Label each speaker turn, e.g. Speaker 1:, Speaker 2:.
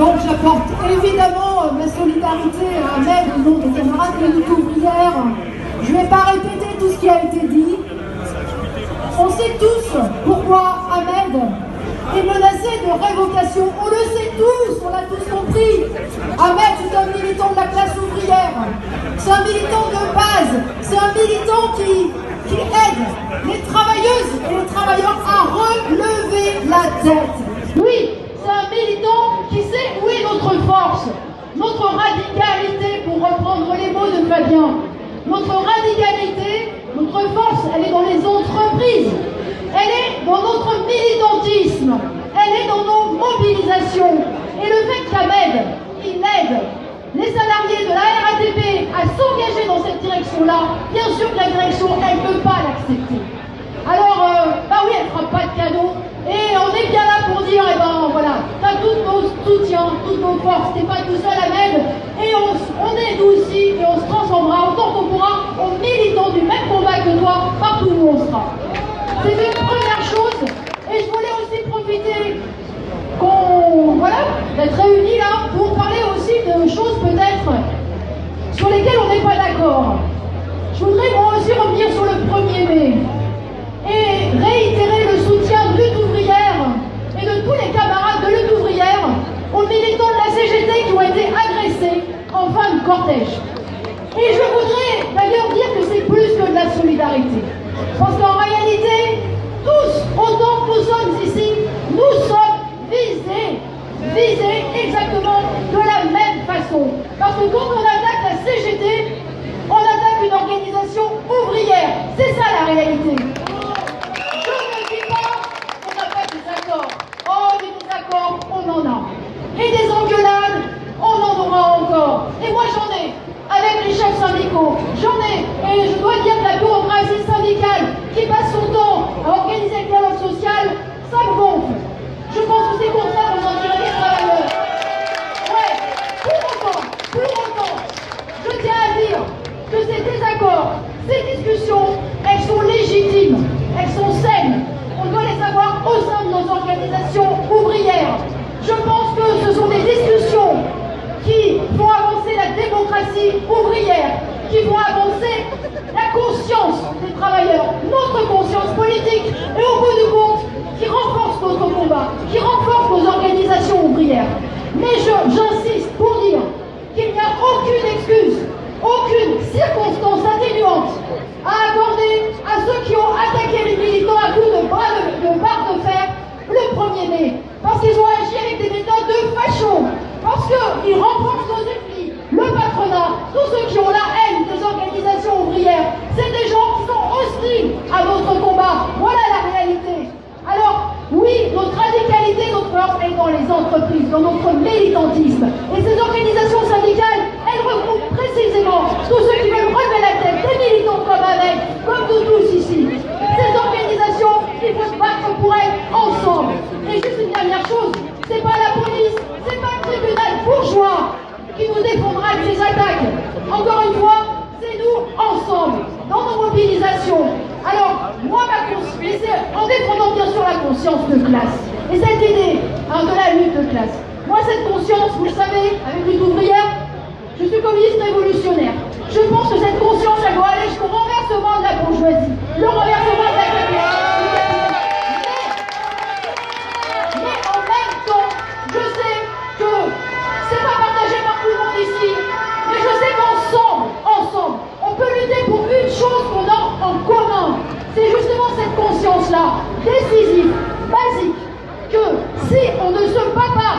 Speaker 1: Donc j'apporte évidemment ma solidarité à Ahmed au nom des camarades de la lutte ouvrière. Je ne vais pas répéter tout ce qui a été dit. On sait tous pourquoi Ahmed est menacé de révocation. On le sait tous, on l'a tous compris. Ahmed, c'est un militant de la classe ouvrière. C'est un militant de base. C'est un militant qui aide les travailleuses et les travailleurs à relever la tête. Oui, c'est un militant qui sait où est notre force, notre radicalité, pour reprendre les mots de Fabien. Notre radicalité, notre force, elle est dans les entreprises, elle est dans notre militantisme, elle est dans nos mobilisations. Et le fait qu'Ahmed, il aide les salariés de la RATP à s'engager dans cette direction-là, bien sûr que la direction, elle ne peut pas l'accepter. Alors, bah oui, elle ne fera pas de cadeau. Et on est bien là pour dire, eh ben voilà, t'as tous nos soutiens, toutes nos forces, t'es pas tout seul Ahmed, et on est nous aussi, et on se transformera autant qu'on pourra en militants du même combat que toi, partout où on sera. C'est une première chose, et je voulais aussi profiter d'être réunis là pour parler aussi de choses peut-être sur lesquelles on n'est pas d'accord. Je voudrais moi aussi revenir sur le 1er mai et réitérer le soutien de lutte ouvrière et de tous les camarades de lutte ouvrière aux militants de la CGT qui ont été agressés en fin de cortège. Et je voudrais d'ailleurs dire que c'est plus que de la solidarité. Parce qu'en réalité, tous, autant que nous sommes ici, nous sommes visés exactement de la même façon. Parce que quand on attaque la CGT, on attaque une organisation ouvrière. C'est ça la réalité. Je ne dis pas qu'on n'a pas des accords. Oh, des désaccords, on en a. Et des engueulades, on en aura encore. Et moi j'en ai, avec les chefs syndicaux. J'en ai, et je dois dire que la bureaucratie syndicale qui passe son temps à organiser le dialogue social, ça me gonfle. Je pense que c'est pour ça qu'on en dirait les travailleurs. Ouais, pour autant, je tiens à dire que ces désaccords, ces discussions, elles sont légitimes, elles sont saines. On doit les avoir au sein de nos organisations ouvrières. Je pense que ce sont des discussions qui font avancer la démocratie ouvrière, qui font avancer la conscience des travailleurs, notre conscience politique, et au bout du compte, qui renforce notre combat, qui renforce nos organisations ouvrières. Mais j'insiste pour dire qu'il n'y a aucune excuse, aucune circonstance atténuante à accorder à ceux qui ont attaqué les militants à coups de barre de fer le 1er mai. Parce qu'ils ont agi avec des méthodes de facho, parce qu'ils renforcent nos ennemis, le patronat, tous ceux qui ont la haine des organisations ouvrières. C'est des gens qui sont hostiles à notre combat. Voilà la réalité. Alors, oui, notre radicalité, notre force est dans les entreprises, dans notre militantisme. Et ces organisations syndicales, elles regroupent précisément tous ceux qui veulent relever la tête, des militants comme Ahmed, comme nous tous ici. Ces organisations, il faut se battre pour elles ensemble. Et juste une dernière chose, c'est pas la police, c'est pas le tribunal bourgeois qui nous défendra de ces attaques. Encore une fois, c'est nous ensemble, dans nos mobilisations. Alors, moi, en défendant bien sûr la conscience de classe, et cette idée de la lutte de classe, moi cette conscience, vous le savez, avec lutte ouvrière, je suis communiste révolutionnaire. Je pense que cette conscience, elle doit aller jusqu'au renversement de la bourgeoisie, le renversement de la capitale. Mais en même temps, je sais que c'est pas partagé par tout le monde ici, mais je sais qu'ensemble, on peut lutter pour une chose qu'on a en commun. C'est justement cette conscience-là, décisive, basique, que si on ne se bat pas